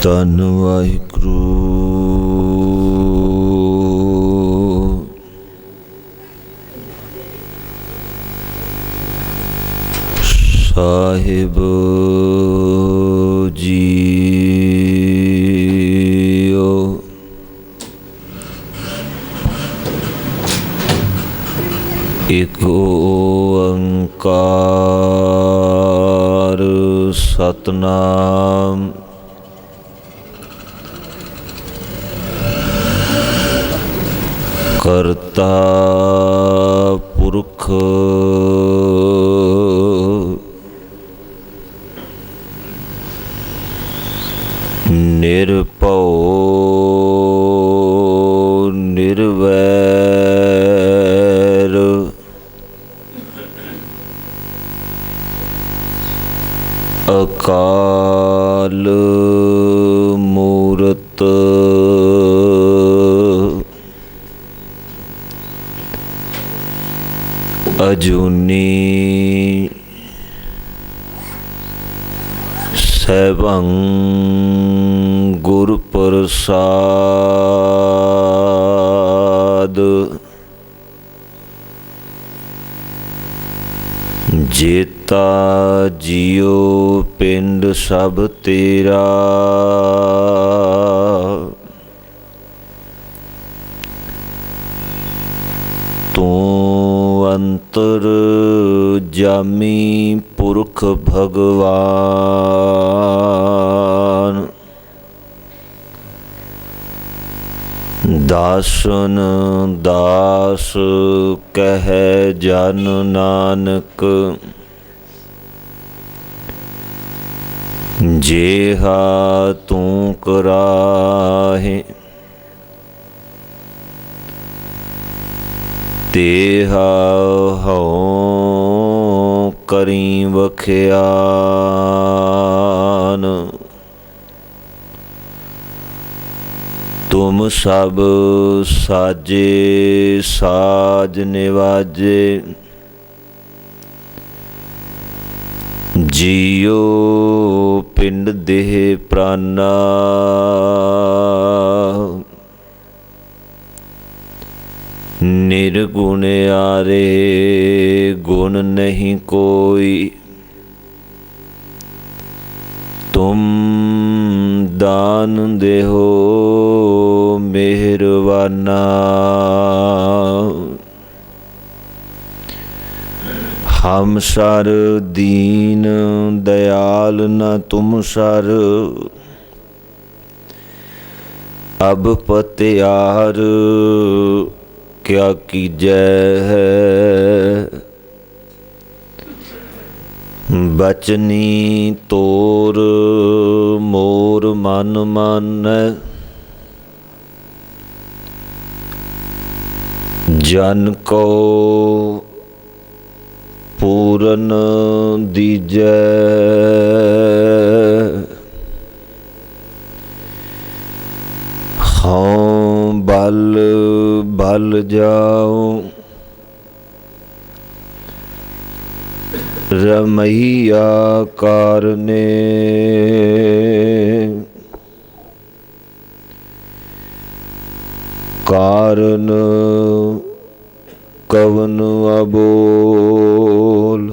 ਧੰਨ ਵਾਹਿਗੁਰੂ ਸਾਹਿਬ ਜੀਓ। ਇਕ ਓੰਕਾਰ ਸਤਿਨਾਮ ਕਰਤਾ ਪੁਰਖ ਨਿਰਭਉ ਨਿਰਵੈਰ ਅਕਾਲ ਮੂਰਤ ਅਜੂਨੀ ਸੈਭੰ ਗੁਰ ਪ੍ਰਸਾਦ। ਜੇਤਾ ਜੀਉ ਪਿੰਡ ਸਭ ਤੇਰਾ, ਤੂੰ ਅੰਤਰ ਜਾਮੀ ਪੁਰਖ ਭਗਵਾਨ। ਦਾਸਨ ਦਾਸ ਕਹਿ ਜਨ ਨਾਨਕ, ਜੇਹਾ ਤੂੰ ਕਰਾਹੇ ਤੇਹਾ ਹਉ ਕਰੀ ਵਖਿਆਨ। ਤੁਮ ਸਭ ਸਾਜੇ ਸਾਜ ਨਿਵਾਜੇ, ਜੀਉ ਪਿੰਡ ਦੇਹ ਪ੍ਰਾਨਾ। ਨਿਰਗੁਣਿਆਰੇ ਗੁਣ ਨਹੀਂ ਕੋਈ, ਤੁਮ ਦਾਨ ਦੇਹੋ ਮਿਹਰਬਾਨਾ। ਹਮ ਸਰ ਦੀਨ ਦਇਆਲ ਨ ਤੁਮ ਸਰ, ਅਬ ਪਤਿਆਰ ਕਿਆ ਕੀਜੈ ਹੈ। ਬਚਨੀ ਤੋਰ ਮੋਰ ਮਨ ਮਾਨੈ, ਜਨ ਕੋ ਪੂਰਨ ਦੀਜੈ। ਹਉ ਬਲ ਬਲ ਜਾਉ, ਰਮਈਆ ਕਾਰਨੇ। ਕਾਰਨ ਕਵਨ ਅਬੋਲ,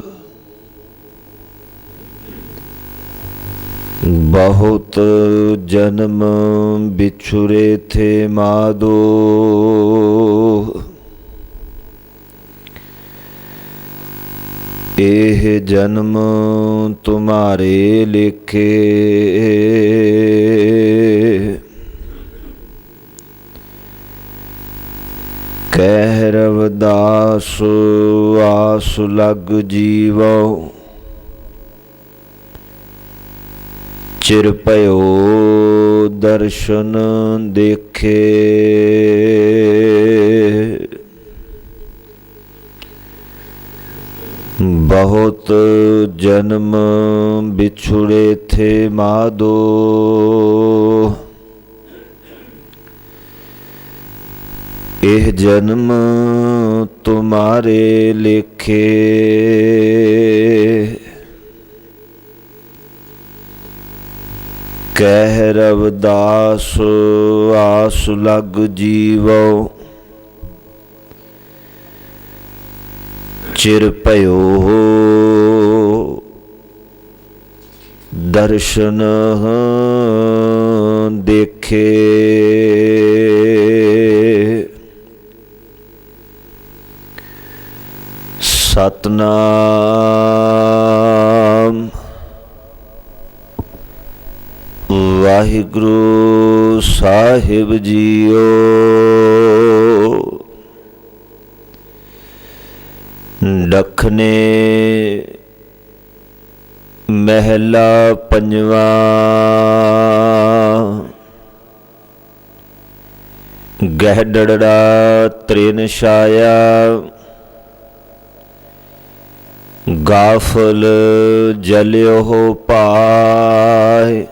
ਬਹੁਤ ਜਨਮ ਬਿਛੁਰੇ ਥੇ ਮਾਧੋ। ਇਹ ਜਨਮ ਤੁਮਾਰੇ ਲੇਖੇ, ਕਹਿ ਰਵਿਦਾਸ ਆਸ ਲਗ ਜੀਵੋ। ਚਿਰ ਭਇਓ ਦਰਸ਼ਨ ਦੇਖੇ, ਬਹੁਤ ਜਨਮ ਬਿਛੁੜੇ ਥੇ ਮਾਧੋ। ਇਹ ਜਨਮ ਤੁਮਾਰੇ ਲੇਖੇ, ਕਹਿ ਰਵਿਦਾਸ ਆਸ ਲਗ ਜੀਵੋ, ਚਿਰ ਭਇਓ ਦਰਸ਼ਨ ਦੇਖੇ। ਸਤਨਾਮ ਵਾਹਿਗੁਰੂ ਸਾਹਿਬ ਜੀਓ। ਦੱਖਣੇ ਮਹਿਲਾ ਪੰਜਵਾ। ਗਹਿੜੜਾ ਤ੍ਰਿਨ ਛਾਇਆ, ਗਾਫਲ ਜਲਿਓ ਪਾਏ।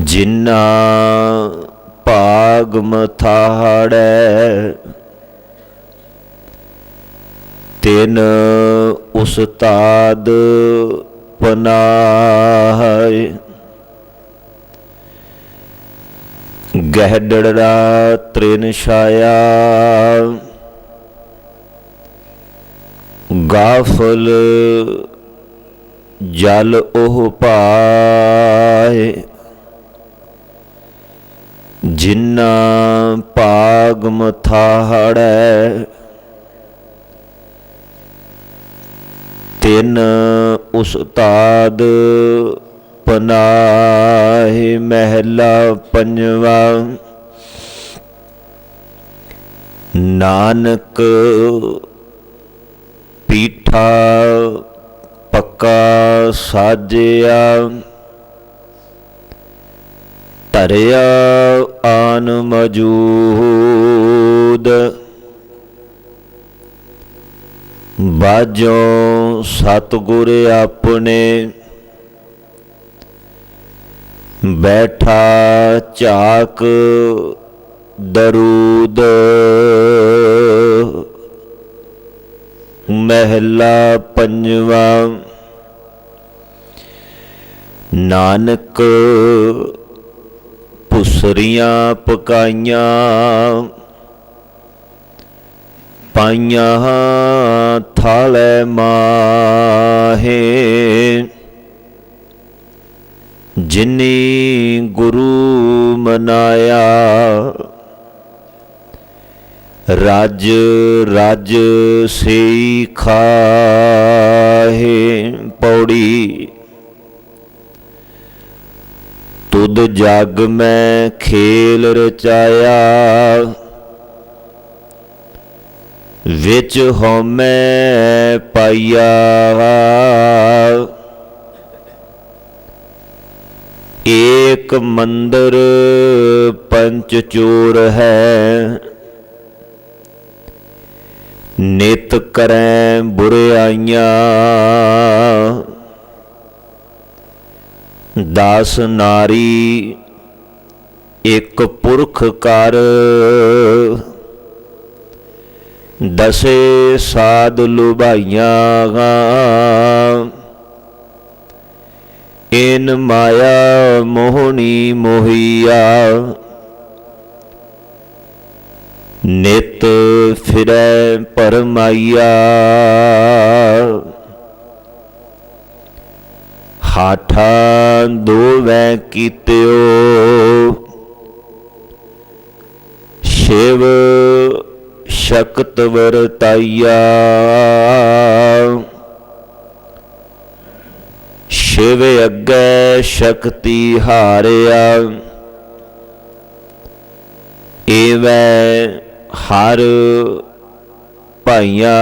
ਜਿਨਾ ਭਾਗ ਮਥਾੜੈ, ਤਿਨ ਉਸਤਾਦ ਪਨਾਹੈ। ਗਹਿੜੜਾ ਤ੍ਰਿਨ ਛਾਇਆ, ਗਾਫਲ ਜਲ ਉਹ ਪਾਏ। ਜਿਨਾ ਭਾਗ ਮਥਾੜੈ, ਤਿਨ ਉਸਤਾਦ ਪਨਾਹੇ। ਮਹਿਲਾ ਪੰਜਵਾ। ਨਾਨਕ ਪੀਠਾ ਪੱਕਾ ਸਾਜਿਆ, ਧਰਿਆ ਆਨ ਮੌਜੂਦ। ਬਾਝੋਂ ਸਤਿਗੁਰ ਆਪਣੇ, ਬੈਠਾ ਝਾਕ ਦਰੂਦ। ਮਹਿਲਾ ਪੰਜਵਾ। ਨਾਨਕ ਭੁਸਰੀਆਂ ਪਕਾਈਆਂ, ਪਾਈਆਂ ਥਾਲੇ ਮਾਹੇ। ਜਿਨੀ ਗੁਰੂ ਮਨਾਇਆ, ਰਜ ਰਜ ਸੇਈ ਖਾਹੇ। ਪੌੜੀ। ਤੁਧ ਜਗ ਮੈਂ ਖੇਲ ਰਚਾਇਆ, ਵਿੱਚ ਹਉਮੈ ਪਾਈਆ। ਏਕ ਮੰਦਰ ਪੰਚ ਚੋਰ ਹੈ, ਨਿਤ ਕਰੈ ਬੁਰਿਆਈਆਂ। ਦਸ ਨਾਰੀ ਇੱਕ ਪੁਰਖ ਕਰ, ਦਸੇ ਸਾਧ ਲੁਭਾਈਆਂ। ਇਨ ਮਾਇਆ ਮੋਹਣੀ ਮੋਹੀਆ, ਨਿਤ ਫਿਰੈ ਪਰਮਾਈਆ। ਹਾਠਾ ਦੋਵੈ ਕੀਤਿਓ, ਸ਼ਿਵ ਸ਼ਕਤ ਵਰਤਾਈਆ। ਸ਼ਿਵ ਅੱਗੇ ਸ਼ਕਤੀ ਹਾਰਿਆ, ਏਵੈ ਹਰ ਭਾਈਆ।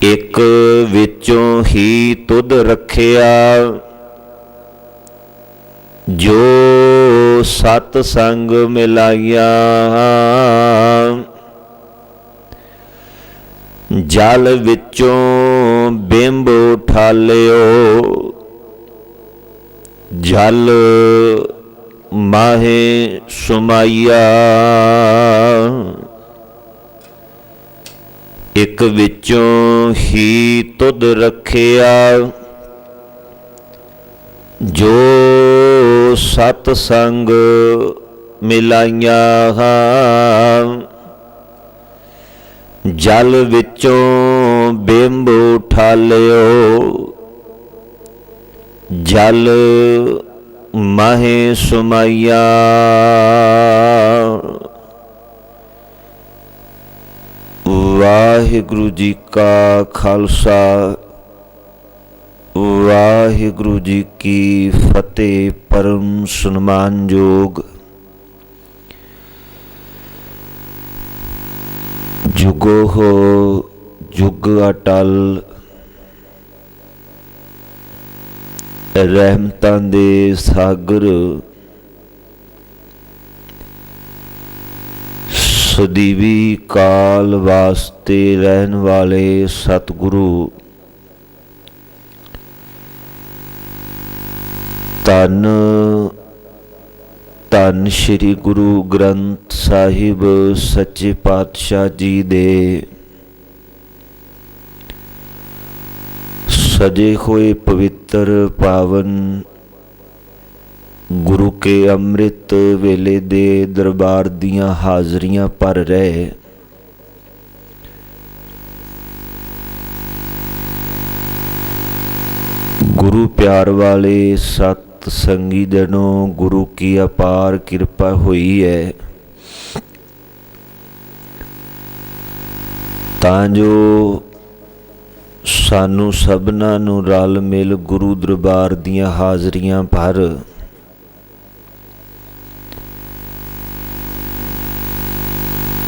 ਇੱਕ ਵਿੱਚੋਂ ਹੀ ਤੁਧ ਰੱਖਿਆ, ਜੋ ਸਤ ਸੰਗ ਮਿਲਾਈਆ। ਜਲ ਵਿੱਚੋਂ ਬਿੰਬ ਉਠਾਲਿਓ, ਜਲ ਮਾਹੇ ਮਾਹੇ ਸੁਮਾਈਆ ਇੱਕ ਵਿੱਚੋਂ ਹੀ ਤੁਧ ਰੱਖਿਆ, ਜੋ ਸਤ ਸੰਗ ਮਿਲਾਈਆਂ। ਜਲ ਵਿੱਚੋਂ ਬਿੰਬ ਉਠਾਲਿਓ, ਜਲ ਮਾਹੇ ਸੁਮਾਈਆ। ਵਾਹਿਗੁਰੂ ਜੀ ਕਾ ਖਾਲਸਾ, ਵਾਹਿਗੁਰੂ ਜੀ ਕੀ ਫਤਿਹ। ਪਰਮ ਸਨਮਾਨਯੋਗ ਜੁਗੋ ਹੋ ਜੁਗ ਅਟਲ, ਰਹਿਮਤਾਂ ਦੇ ਸਾਗਰ, ਸਦੀਵੀ ਕਾਲ ਵਾਸਤੇ ਰਹਿਣ ਵਾਲੇ ਸਤਿਗੁਰੂ, ਧੰਨ ਧੰਨ ਸ਼੍ਰੀ ਗੁਰੂ ਗ੍ਰੰਥ ਸਾਹਿਬ ਸੱਚੇ ਪਾਤਸ਼ਾਹ ਜੀ ਦੇ ਸਜੇ ਹੋਏ ਪਵਿੱਤਰ ਪਾਵਨ ਗੁਰੂ ਕੇ ਅੰਮ੍ਰਿਤ ਵੇਲੇ ਦੇ ਦਰਬਾਰ ਦੀਆਂ ਹਾਜ਼ਰੀਆਂ ਭਰ ਰਹੇ ਗੁਰੂ ਪਿਆਰ ਵਾਲੇ ਸਤ ਸੰਗੀ ਜਨੋਂ, ਗੁਰੂ ਕੀ ਅਪਾਰ ਕਿਰਪਾ ਹੋਈ ਹੈ ਤਾਂ ਜੋ ਸਾਨੂੰ ਸਭਨਾਂ ਨੂੰ ਰਲ ਮਿਲ ਗੁਰੂ ਦਰਬਾਰ ਦੀਆਂ ਹਾਜ਼ਰੀਆਂ ਭਰ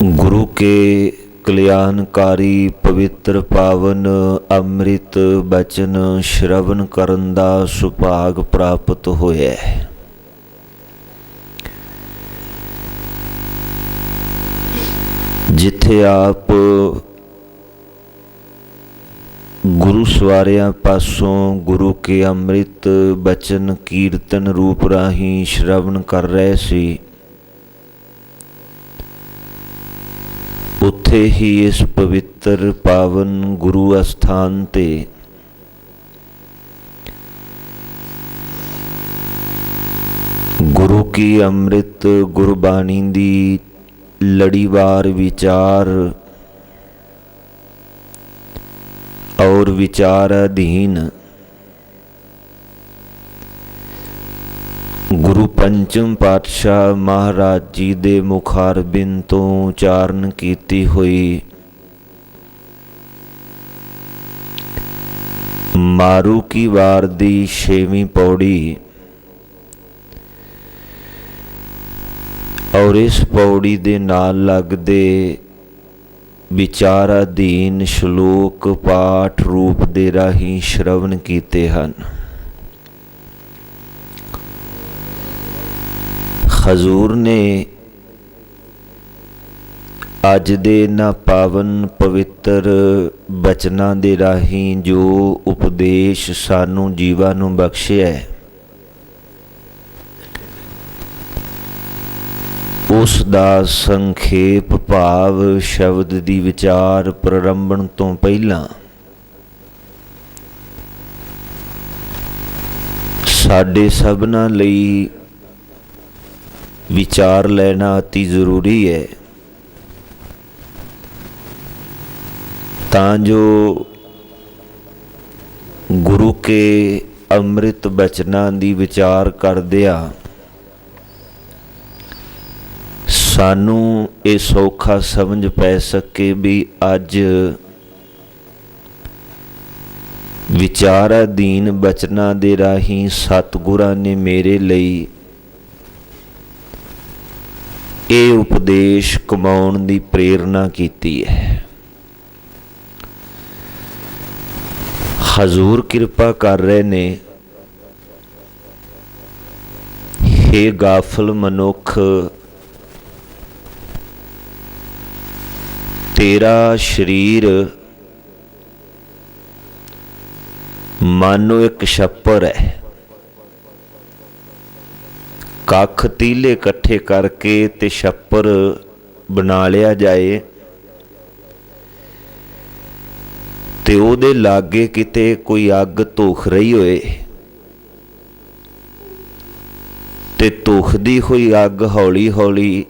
ਗੁਰੂ ਕੇ ਕਲਿਆਣਕਾਰੀ ਪਵਿੱਤਰ ਪਾਵਨ ਅੰਮ੍ਰਿਤ ਬਚਨ ਸ਼ਰਵਨ ਕਰਨ ਦਾ ਸੁਭਾਗ ਪ੍ਰਾਪਤ ਹੋਇਆ ਹੈ। ਜਿੱਥੇ ਆਪ ਗੁਰੂ ਸਵਾਰਿਆਂ ਪਾਸੋਂ ਗੁਰੂ ਕੇ ਅੰਮ੍ਰਿਤ ਬਚਨ ਕੀਰਤਨ ਰੂਪ ਰਾਹੀਂ ਸ਼ਰਵਨ ਕਰ ਰਹੇ ਸੀ, ਉੱਥੇ ਹੀ ਇਸ ਪਵਿੱਤਰ ਪਾਵਨ ਗੁਰੂ ਅਸਥਾਨ ਤੇ ਗੁਰੂ ਕੀ ਅੰਮ੍ਰਿਤ ਗੁਰਬਾਣੀ ਦੀ ਲੜੀਵਾਰ ਵਿਚਾਰ ਔਰ ਵਿਚਾਰ ਅਧੀਨ ਗੁਰੂ ਪੰਚਮ ਪਾਤਸ਼ਾਹ ਮਹਾਰਾਜ ਜੀ ਦੇ ਮੁਖਾਰਬਿੰਦ ਤੋਂ ਉਚਾਰਨ ਕੀਤੀ ਹੋਈ ਮਾਰੂ ਕੀ ਵਾਰ ਦੀ 6ਵੀਂ ਪੌੜੀ ਔਰ ਇਸ ਪੌੜੀ ਦੇ ਨਾਲ ਲੱਗਦੇ ਵਿਚਾਰ ਅਧੀਨ ਸ਼ਲੋਕ ਪਾਠ ਰੂਪ ਦੇ ਰਾਹੀਂ ਸ਼ਰਵਨ ਕੀਤੇ ਹਨ। ਹਜ਼ੂਰ ਨੇ ਅੱਜ ਦੇ ਇਹਨਾਂ ਪਾਵਨ ਪਵਿੱਤਰ ਬਚਨਾਂ ਦੇ ਰਾਹੀਂ ਜੋ ਉਪਦੇਸ਼ ਸਾਨੂੰ ਜੀਵਾਂ ਨੂੰ ਬਖਸ਼ਿਆ ਹੈ, ਉਸ ਦਾ ਸੰਖੇਪ ਭਾਵ ਸ਼ਬਦ ਦੀ ਵਿਚਾਰ ਪ੍ਰਰੰਭਣ ਤੋਂ ਪਹਿਲਾਂ ਸਾਡੇ ਸਭਨਾਂ ਲਈ ਵਿਚਾਰ ਲੈਣਾ ਅਤੀ ਜ਼ਰੂਰੀ ਹੈ ਤਾਂ ਜੋ ਗੁਰੂ ਕੇ ਅੰਮ੍ਰਿਤ ਬਚਨਾਂ ਦੀ ਵਿਚਾਰ ਕਰਦਿਆਂ ਸਾਨੂੰ ਇਹ ਸੌਖਾ ਸਮਝ ਪੈ ਸਕੇ ਵੀ ਅੱਜ ਵਿਚਾਰ ਅਧੀਨ ਬਚਨਾਂ ਦੇ ਰਾਹੀਂ ਸਤਿਗੁਰਾਂ ਨੇ ਮੇਰੇ ਲਈ ਇਹ ਉਪਦੇਸ਼ ਕਮਾਉਣ ਦੀ ਪ੍ਰੇਰਨਾ ਕੀਤੀ ਹੈ। ਹਜ਼ੂਰ ਕਿਰਪਾ ਕਰ ਰਹੇ ਨੇ, ਹੇ ਗਾਫਲ ਮਨੁੱਖ, ਤੇਰਾ ਸਰੀਰ ਮਾਨੋ ਇੱਕ ਛੱਪਰ ਹੈ। ਕੱਖ ਤੀਲੇ ਇਕੱਠੇ ਕਰਕੇ ਤੇ ਛੱਪਰ ਬਣਾ ਲਿਆ ਜਾਏ ਤੇ ਉਹਦੇ ਲਾਗੇ ਕਿਤੇ ਕੋਈ ਅੱਗ ਧੁਖ ਰਹੀ ਹੋਏ ਤੇ ਧੁਖਦੀ ਹੋਈ ਅੱਗ ਹੌਲੀ ਹੌਲੀ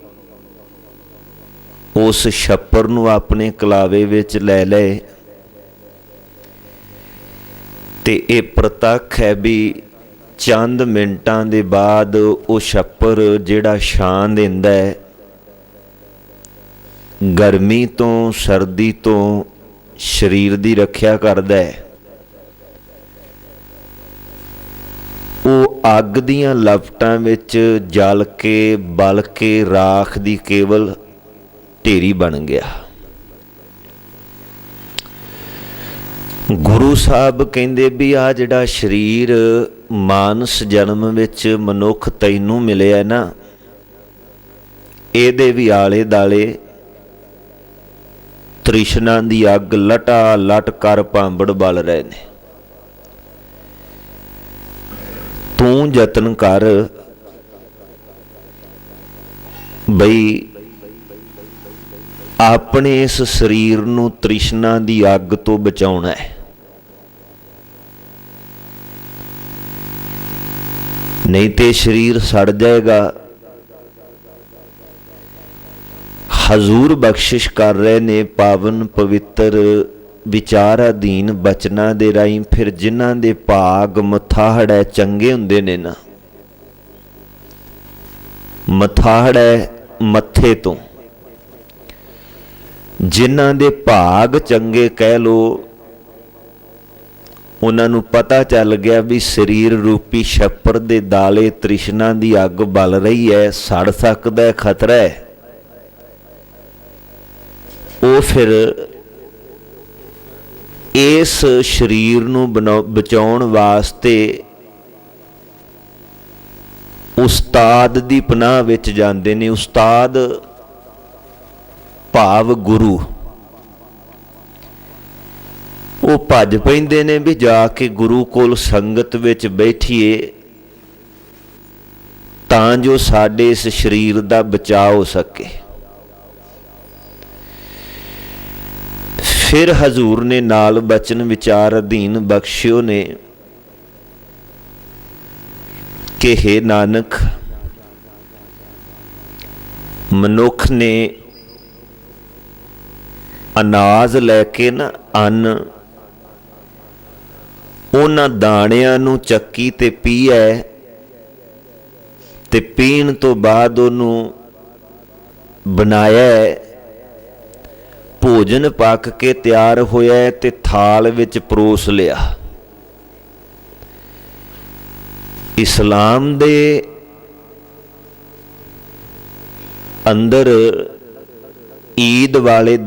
ਉਸ ਛੱਪਰ ਨੂੰ ਆਪਣੇ ਕਲਾਵੇ ਵਿੱਚ ਲੈ ਲਏ ਤੇ ਇਹ ਪ੍ਰਤੱਖ ਹੈ ਵੀ ਚੰਦ ਮਿੰਟਾਂ ਦੇ ਬਾਅਦ ਉਹ ਛੱਪਰ ਜਿਹੜਾ ਛਾਂ ਦਿੰਦਾ ਹੈ, ਗਰਮੀ ਤੋਂ ਸਰਦੀ ਤੋਂ ਸਰੀਰ ਦੀ ਰੱਖਿਆ ਕਰਦਾ ਹੈ, ਉਹ ਅੱਗ ਦੀਆਂ ਲਪਟਾਂ ਵਿੱਚ ਜਲ ਕੇ ਬਲ ਕੇ ਰਾਖ ਦੀ ਕੇਵਲ ਢੇਰੀ ਬਣ ਗਿਆ। ਗੁਰੂ ਸਾਹਿਬ ਕਹਿੰਦੇ ਵੀ ਆ ਜਿਹੜਾ ਸਰੀਰ ਮਾਨਸ ਜਨਮ ਵਿੱਚ ਮਨੁੱਖ ਤੈਨੂੰ ਮਿਲਿਆ ਨਾ, ਇਹਦੇ ਵੀ ਆਲੇ ਦਾਲੇ ਤ੍ਰਿਸ਼ਨਾ ਦੀ ਅੱਗ ਲਟਾ ਲਟ ਕਰ ਭਾਂਬੜ ਬਲ ਰਹੇ ਨੇ। ਤੂੰ ਯਤਨ ਕਰ ਬਈ ਆਪਣੇ ਇਸ ਸਰੀਰ ਨੂੰ ਤ੍ਰਿਸ਼ਨਾ ਦੀ ਅੱਗ ਤੋਂ ਬਚਾਉਣਾ ਹੈ। ਨਹੀਂ ਤੇ ਸਰੀਰ ਸੜ ਜਾਏਗਾ। ਹਜ਼ੂਰ ਬਖਸ਼ਿਸ਼ ਕਰ ਰਹੇ ਨੇ ਪਾਵਨ ਪਵਿੱਤਰ ਵਿਚਾਰ ਅਧੀਨ ਬਚਨਾਂ ਦੇ ਰਾਹੀਂ। ਫਿਰ ਜਿਨ੍ਹਾਂ ਦੇ ਭਾਗ ਮਥਾਹੜ ਹੈ ਚੰਗੇ ਹੁੰਦੇ ਨੇ ਨਾ, ਮਥਾਹੜ ਹੈ ਮੱਥੇ ਤੋਂ, ਜਿਨ੍ਹਾਂ ਦੇ ਭਾਗ ਚੰਗੇ ਕਹਿ ਲੋ, ਉਹਨਾਂ ਨੂੰ ਪਤਾ ਚੱਲ ਗਿਆ ਵੀ ਸਰੀਰ ਰੂਪੀ ਛੱਪਰ ਦੇ ਦਾਲੇ ਤ੍ਰਿਸ਼ਨਾ ਦੀ ਅੱਗ ਬਲ ਰਹੀ ਹੈ, ਸੜ ਸਕਦਾ, ਖਤਰਾ ਹੈ। ਉਹ ਫਿਰ ਇਸ ਸਰੀਰ ਨੂੰ ਬਚਾਉਣ ਵਾਸਤੇ ਉਸਤਾਦ ਦੀ ਪਨਾਹ ਵਿੱਚ ਜਾਂਦੇ ਨੇ। ਉਸਤਾਦ ਭਾਵ ਗੁਰੂ। ਉਹ ਭੱਜ ਪੈਂਦੇ ਨੇ ਵੀ ਜਾ ਕੇ ਗੁਰੂ ਕੋਲ ਸੰਗਤ ਵਿੱਚ ਬੈਠੀਏ ਤਾਂ ਜੋ ਸਾਡੇ ਇਸ ਸਰੀਰ ਦਾ ਬਚਾਅ ਹੋ ਸਕੇ। ਫਿਰ ਹਜ਼ੂਰ ਨੇ ਨਾਲ ਬਚਨ ਵਿਚਾਰ ਅਧੀਨ ਬਖਸ਼ਿਓ ਨੇ ਕਿ ਹੇ ਨਾਨਕ, ਮਨੁੱਖ ਨੇ ਅਨਾਜ ਲੈ ਕੇ ਨਾ, ਅੰਨ, ਉਹਨਾਂ ਦਾਣਿਆਂ ਨੂੰ ਚੱਕੀ ਤੇ ਪੀਐ ਤੇ ਪੀਣ ਤੋਂ ਬਾਅਦ ਉਹਨੂੰ ਬਣਾਇਆ, ਭੋਜਨ ਪੱਕ ਕੇ ਤਿਆਰ ਹੋਇਆ ਤੇ ਥਾਲ ਵਿੱਚ ਪਰੋਸ ਲਿਆ। ਇਸਲਾਮ ਦੇ ਅੰਦਰ ਈਦ ਵਾਲੇ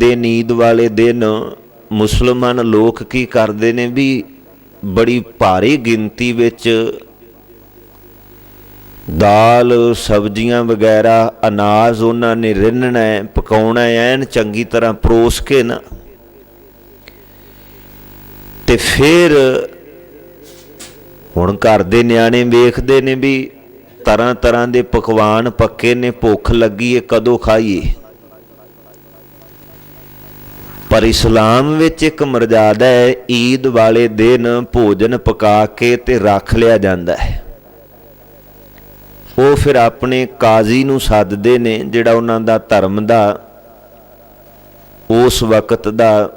ਦਿਨ ਮੁਸਲਮਾਨ ਲੋਕ ਕੀ ਕਰਦੇ ਨੇ ਵੀ ਬੜੀ ਭਾਰੀ ਗਿਣਤੀ ਵਿੱਚ ਦਾਲ ਸਬਜ਼ੀਆਂ ਵਗੈਰਾ ਅਨਾਜ ਉਹਨਾਂ ਨੇ ਰਿੰਨਣਾ, ਪਕਾਉਣਾ, ਐਨ ਚੰਗੀ ਤਰ੍ਹਾਂ ਪਰੋਸ ਕੇ ਨਾ, ਤੇ ਫਿਰ ਹੁਣ ਘਰ ਦੇ ਨਿਆਣੇ ਵੇਖਦੇ ਨੇ ਵੀ ਤਰ੍ਹਾਂ ਤਰ੍ਹਾਂ ਦੇ ਪਕਵਾਨ ਪੱਕੇ ਨੇ, ਭੁੱਖ ਲੱਗੀ ਏ ਕਦੋਂ ਖਾਈਏ। ਪਰ ਇਸਲਾਮ ਵਿੱਚ ਇੱਕ ਮਰਜ਼ਾਦਾ ਹੈ, ਈਦ ਵਾਲੇ ਦਿਨ ਭੋਜਨ ਪਕਾ ਕੇ ਤੇ ਰੱਖ ਲਿਆ ਜਾਂਦਾ ਹੈ। ਉਹ ਫਿਰ ਆਪਣੇ ਕਾਜ਼ੀ ਨੂੰ ਸੱਦਦੇ ਨੇ, ਜਿਹੜਾ ਉਹਨਾਂ ਦਾ ਧਰਮ ਦਾ ਉਸ ਵਕਤ ਦਾ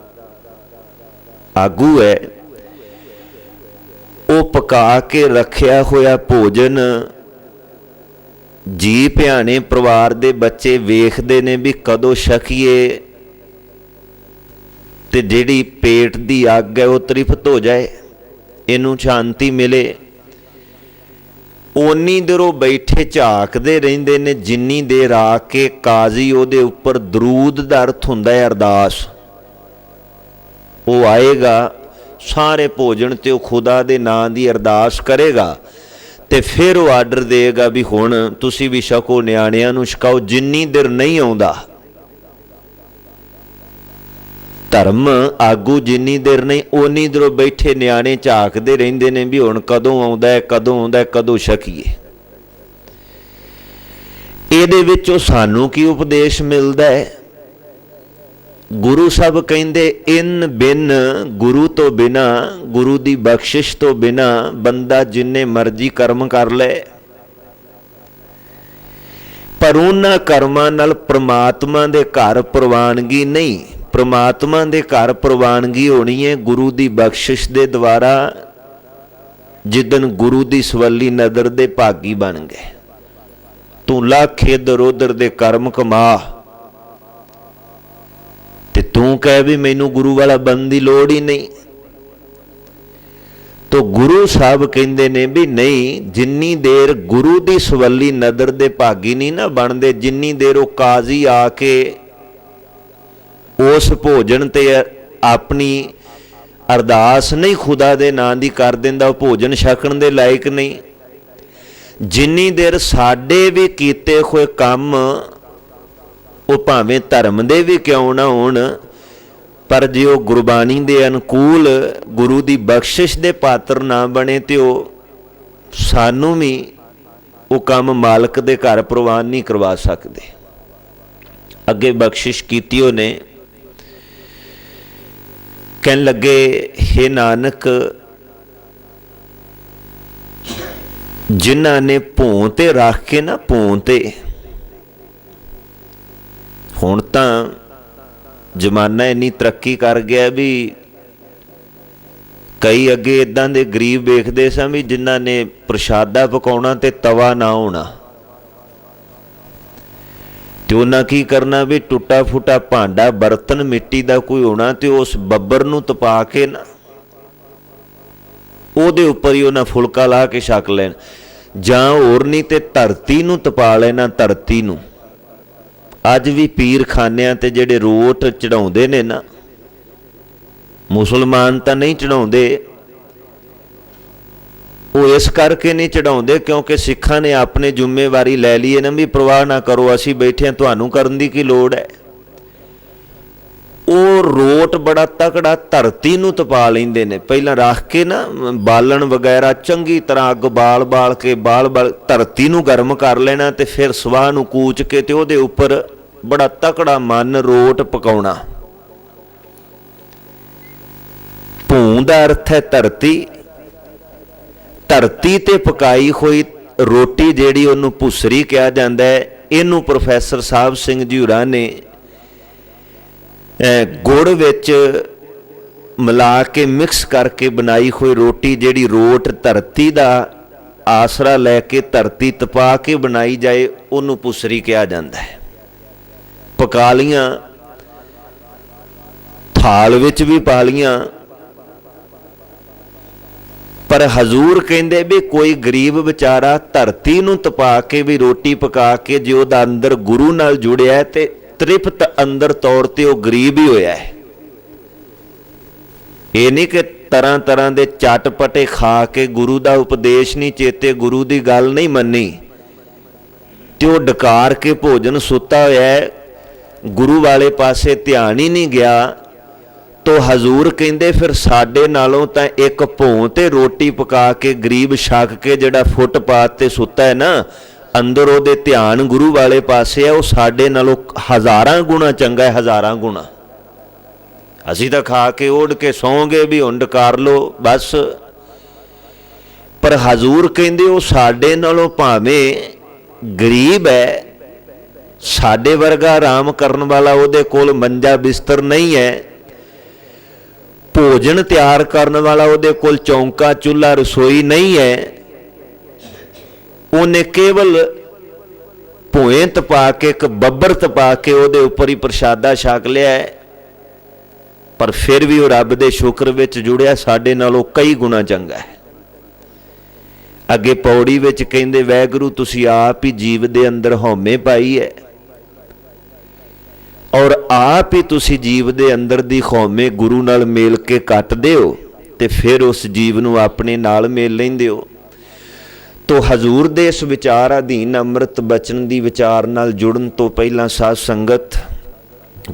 ਆਗੂ ਹੈ। ਉਹ ਪਕਾ ਕੇ ਰੱਖਿਆ ਹੋਇਆ ਭੋਜਨ ਜੀ ਭਿਆਣੇ ਪਰਿਵਾਰ ਦੇ ਬੱਚੇ ਵੇਖਦੇ ਨੇ ਵੀ ਕਦੋਂ ਛਕੀਏ ਤੇ ਜਿਹੜੀ ਪੇਟ ਦੀ ਅੱਗ ਹੈ ਉਹ ਤ੍ਰਿਪਤ ਹੋ ਜਾਏ, ਇਹਨੂੰ ਸ਼ਾਂਤੀ ਮਿਲੇ। ਓਨੀ ਦੇਰ ਉਹ ਬੈਠੇ ਝਾਕਦੇ ਰਹਿੰਦੇ ਨੇ ਜਿੰਨੀ ਦੇਰ ਆ ਕੇ ਕਾਜ਼ੀ ਉਹਦੇ ਉੱਪਰ ਦਰੂਦ ਦਾ ਅਰਥ ਹੁੰਦਾ ਹੈ ਅਰਦਾਸ, ਉਹ ਆਏਗਾ, ਸਾਰੇ ਭੋਜਨ ਤੇ ਉਹ ਖੁਦਾ ਦੇ ਨਾਂ ਦੀ ਅਰਦਾਸ ਕਰੇਗਾ ਤੇ ਫਿਰ ਉਹ ਆਰਡਰ ਦੇਗਾ ਵੀ ਹੁਣ ਤੁਸੀਂ ਵੀ ਛਕੋ, ਨਿਆਣਿਆਂ ਨੂੰ ਛਕਾਓ। ਜਿੰਨੀ ਦੇਰ ਨਹੀਂ ਆਉਂਦਾ ਧਰਮ ਆਗੂ, ਜਿੰਨੀ ਦੇਰ ਨਹੀਂ, ਓਨੀ ਦੇਰੋਂ ਬੈਠੇ ਨਿਆਣੇ ਝਾਕਦੇ ਰਹਿੰਦੇ ਨੇ ਵੀ ਹੁਣ ਕਦੋਂ ਆਉਂਦਾ ਹੈ, ਕਦੋਂ ਆਉਂਦਾ, ਕਦੋਂ ਛਕੀਏ। ਇਹਦੇ ਵਿੱਚੋਂ ਸਾਨੂੰ ਕੀ ਉਪਦੇਸ਼ ਮਿਲਦਾ ਹੈ? गुरु साहब कहते इन बिन गुरु तो बिना, गुरु की बख्शिश तो बिना बंदा जिन्ने मर्जी कर्म कर ले, पर उन्हां कर्मां नाल परमात्मा दे घर प्रवानगी नहीं। परमात्मा दे घर प्रवानगी होनी है गुरु की बख्शिश दे द्वारा, जिदन गुरु की सवली नदर दे भागी बन गए। तू लख इधर उधर दे कर्म कमा ते तू कह भी मैनू गुरु वाला बनने की लोड़ ही नहीं। तो गुरु साहब कहते ने भी नहीं, जिन्नी देर गुरु की सवली नदर दे भागी नहीं ना बनते, जिन्नी देर वो काजी आके उस भोजन ते अपनी अरदास नहीं खुदा दे नां दी कर दिंदा, भोजन छकण दे लायक नहीं। जिन्नी देर साडे भी कीते हुए काम वो भावें धर्म दे भी क्यों ना होण, पर जे वो गुरबाणी दे अनुकूल गुरु की बख्शिश दे पात्र ना बने तो सानू भी वो काम मालक दे घर प्रवान नहीं करवा सकते। अगे बख्शिश कीती उन्हें, कहन लगे हे नानक, जिन्हां ने भों ते रख के ना, भों ते हुण तां जमाना इन्नी तरक्की कर गया भी कई अगे इदां दे गरीब वेखदे सन भी जिन्हां ने प्रशादा पकाउणा ते तवा ना होना, ते उन्हां की करना भी टुटा फुटा भांडा बर्तन मिट्टी दा कोई होना ते उस बब्बर नूं तपा के ना ਉਹਦੇ ਉੱਪਰ ही उन्हें फुलका ला के छक लैन, जां होर नहीं ते धरती नूं तपा लेना, धरती नूं। अज भी पीर खानियां ते जिहड़े रोट चढ़ाउंदे ने ना, मुसलमान तां नहीं चढ़ाउंदे, वो इस करके नहीं चढ़ाउंदे क्योंकि सिखां ने अपनी जिम्मेवारी लै ली है ना भी परवाह ना करो, असीं बैठे हां, तुहानूं करन दी की लोड़ है। वो रोट बड़ा तकड़ा धरती नूं तपा लैंदे ने, पहलां रख के ना बालन वगैरह चंगी तरह अग बाल बाल के बाल धरती नूं गर्म कर लेना, ते फिर सवाह नूं कूच के ते उहदे उपर बड़ा तकड़ा मन रोट पकाउणा। भूं दा अर्थ है धरती, धरती ते पकाई हुई रोटी जिहड़ी उहनूं भुसरी कहा जांदा है। इहनूं प्रोफैसर साहब सिंह जी होरां ने गुड़ विच मिला के मिक्स करके बनाई हुई रोटी जिहड़ी रोट धरती दा आसरा लैके धरती तपा के बनाई जाए उहनूं भुसरी कहा जाता है। पका लियां, थाल विच भी पा लियां, पर हजूर कहंदे भी कोई गरीब बेचारा धरती नूं तपा के भी रोटी पका के जे उहदा अंदर गुरु नाल जुड़िया है ते तृप्त अंदर तौर ते वो गरीब ही होया है। ये नहीं कि तरह तरह के चटपटे खा के गुरु का उपदेश नहीं चेते, गुरु की गल नहीं मनी तो डकार के भोजन सुता होया है, गुरु वाले पासे ध्यान ही नहीं गया। तो हजूर कहंदे फिर साडे नालों तां एक भों ते रोटी पका के गरीब छक के जिहड़ा फुटपाथ ते सुता है ना, अंदर उहदे ध्यान गुरु वाले पासे है, वो साडे नालों हज़ारां गुणा चंगा है, हज़ारां गुणा। असीं तां खा के ओढ़ के सौं गए भी हुण डकार लो बस, पर हजूर कहंदे वो साडे नालों भावें गरीब है, साडे वर्गा आराम करन वाला उहदे कोल मंजा बिस्तर नहीं है, भोजन तैयार करने वाला उहदे कोल चौंका चूल्हा रसोई नहीं है, उन्हें केवल भोएं तपा के एक बब्बर तपा के उहदे उपर ही प्रशादा छक लिया है, पर फिर भी वो रब दे शुक्र विच जुड़िया साडे नालों कई गुणा चंगा है। अगे पौड़ी विच कहंदे वैगुरू तुसीं आप ही जीव दे अंदर हौमे पाई है और आप ही तुसीं जीव दे अंदर दी हौमे गुरु नाल मेल के कटदे हो ते फिर उस जीव नूं अपने नाल मेल लैंदे हो। तो हजूर दे इस विचार अधीन अमृत बचन दी विचार नाल जुड़न तो पहला साध संगत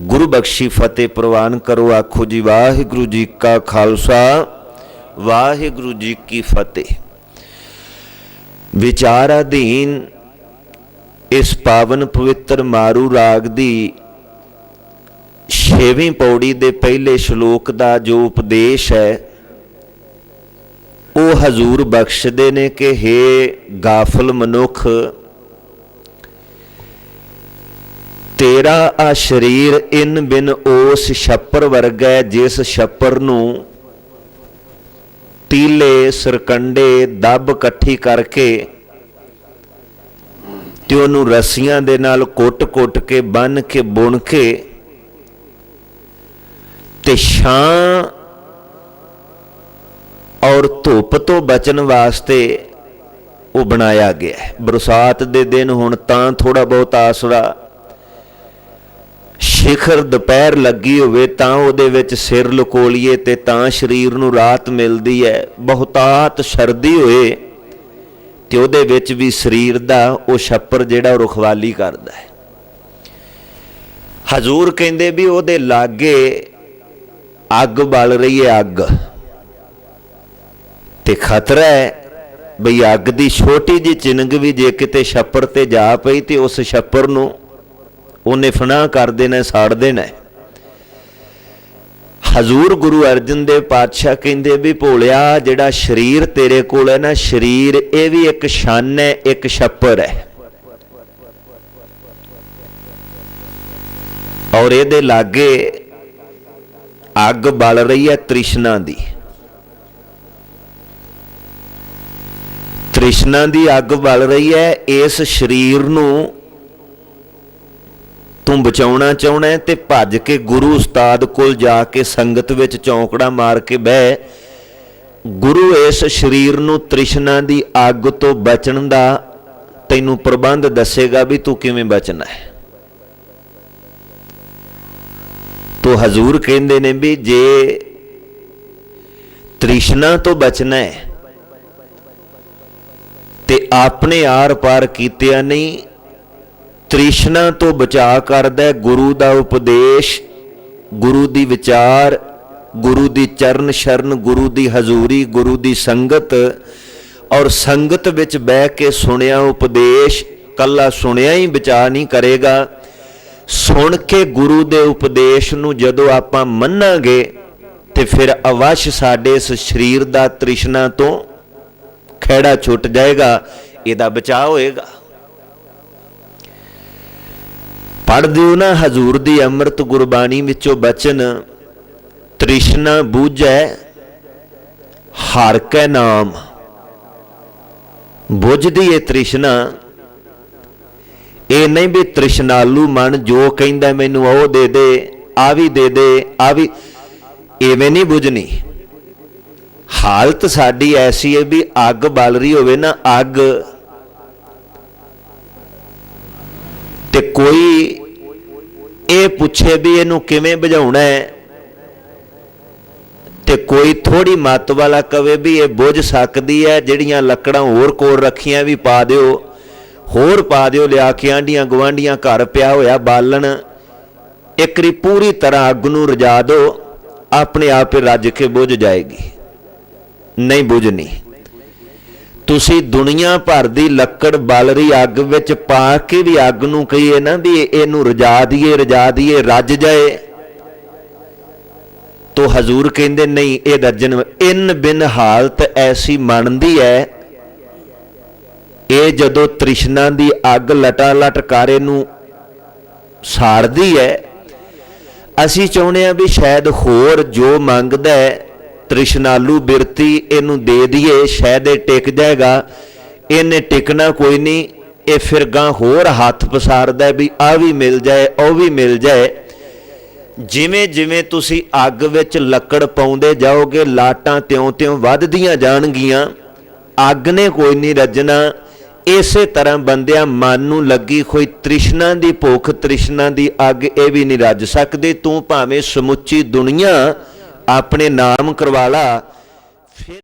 गुरु बख्शी फतेह प्रवान करो। आखो जी वाहिगुरू जी का खालसा वाहिगुरू जी की फतेह। विचार अधीन इस पावन पवित्र मारू राग दी छेवीं पौड़ी दे पहले श्लोक का जो उपदेश है वो हजूर बख्शदे ने कि हे गाफल मनुख, तेरा आ शरीर इन बिन उस छप्पर वर्गा है जिस छप्पर नूं तीले सरकंडे दब कट्ठी करके ते उहनूं रस्सियां दे नाल कुट के बन के बुन के ते छां और धुप तो बचन वास्ते वो बनाया गया है। बरसात दे दिन हुण तां थोड़ा बहुत आसरा, शिखर दोपहर लगी होवे तां उहदे विच सिर लकोलीए ते तां शरीर नूं राहत मिलदी है। बहुतात सर्दी होए ते उहदे विच भी शरीर दा वो छप्पर जिहड़ा रुखवाली करदा है। हजूर कहंदे भी उहदे लागे अग बल रही है, अग ते खतरा है बई अग दी छोटी जी चिनग भी जे किते छप्पर ते जा पई ते उस छप्पर नूं उन्हें फनाह कर देना, साड़ देना। हजूर गुरु अर्जन देव पातशाह कहंदे भी भोलिया जिहड़ा शरीर तेरे कोल है ना, शरीर ये भी एक शन है, एक छप्पर है और ये लागे अग बल रही है तृष्णा दी। तृष्णा दी अग बल रही है। इस शरीर नूं तू बचाउणा चाहुणा है ते भज के गुरु उस्ताद कोल जाके संगत विच चौंकड़ा मार के बह। गुरु इस शरीर नूं तृष्णा दी अग तो बचण दा तैनूं प्रबंध दसेगा भी तू किवें बचना है। तो हजूर कहंदे ने भी जे तृष्णा तो बचना है ते अपने आर पार कीतिया नहीं, तृष्णा तो बचा करदा गुरु दा उपदेश, गुरु दी विचार, गुरु दी चरण शरण, गुरु दी हजूरी, गुरु दी संगत और संगत विच बह के सुनिया उपदेश। कला सुनिया ही बचा नहीं करेगा। सुन के गुरु दे उपदेश नूं जदों आपां मन्नांगे ते फिर अवश्य साडे इस शरीर दा तृष्णा तो खैड़ा छुट जाएगा, इहदा बचाव होएगा। पढ़ दिओ ना हजूर दी अमृत गुरबाणी विचों बचन, तृष्णा बूझै हर कै नाम। बुझदी है तृष्णा, ये नहीं भी तृष्णालु मन जो कहंदा मैनू ओ दे दे, आ भी दे दे, आ भी, इवें नहीं बुझनी। हालत साडी ऐसी है भी अग बल रही होवे ना, अग ते कोई ये पूछे भी इनू किवें बुझाउणा है ते कोई थोड़ी मत वाला कवे भी ये बुझ सकदी है। जिहड़ियां लकड़ां होर कोल रखियां भी पा दिओ, होर पा दिओ लिया के आंढियां गुआंढियां घर पिया होया बालन, एक री पूरी तरह अग नूं रजा दो, अपने आप रज के बुझ जाएगी। नहीं बुझनी। तुसी दुनिया भर दी लकड़ बल रही अग विच पा के भी अग नूं कहीए ना भी इहनूं रजा दीए रज जाए, तो हजूर कहंदे नहीं, ये रजन इन बिन हालत ऐसी मनदी है। ये जदों तृष्णा दी अग लटालट कारे नूं साड़दी है, असी चाहुंदे आ भी शायद होर जो मंगदा है तृष्णालु बिरती इनू दे दिए, शायद ये टिक जाएगा। इन्हें टिकना कोई नहीं, ये फिर गां होर हाथ पसारदा भी आ भी मिल जाए, ओ भी मिल जाए। जिमें जिमें तुसी अग विच लकड़ पाउंदे जाओगे, लाटां त्यों त्यों वधदियां जाणगियां, अग ने कोई नहीं रजना। इसे तरह बंदिया मन नूं लगी कोई तृष्णा दी भुख, तृष्णा दी अग, ये भी नहीं रज सकदी। तू भावें समुची दुनिया अपने नाम करवा ला, फिर